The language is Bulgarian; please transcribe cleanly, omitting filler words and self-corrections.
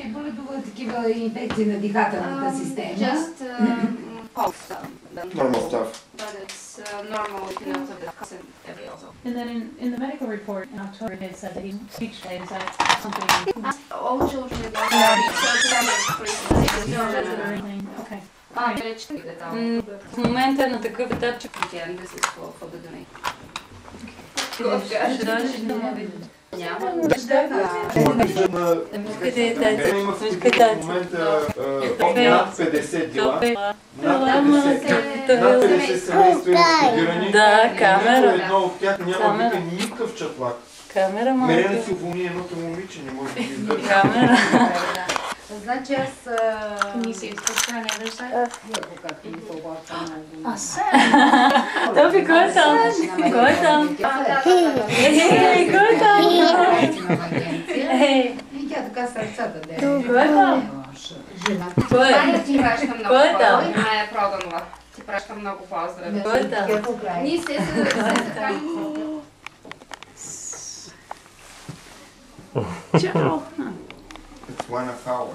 болят такива инфекции на дихателната система? Just cough stuff. Normal stuff. But it's normal if you know something every also. And then in the medical report in October, it said that he speech is that something. All children with Okay. В момента е на такъв етап, че this is for the donation. Има в момента над 50 дела. Над 50 семейства институирани. Да, камера. Едно от тях няма вика никакъв чатлак. Камера, Мерена си уволни едното момиче, не може да ги издържа. камера. Значи аз... Can you see it's picture on the other side? Тоби, кой е там? Кой е там? Ей, кой е там? Ей, И тя така сърцата да кой е там? Кой е? Майя ти праща много Кой е там? поздрави. Майя Проданова. Ти праща много поздрави. Кой е там? Ние се Чао! It's 1 hour.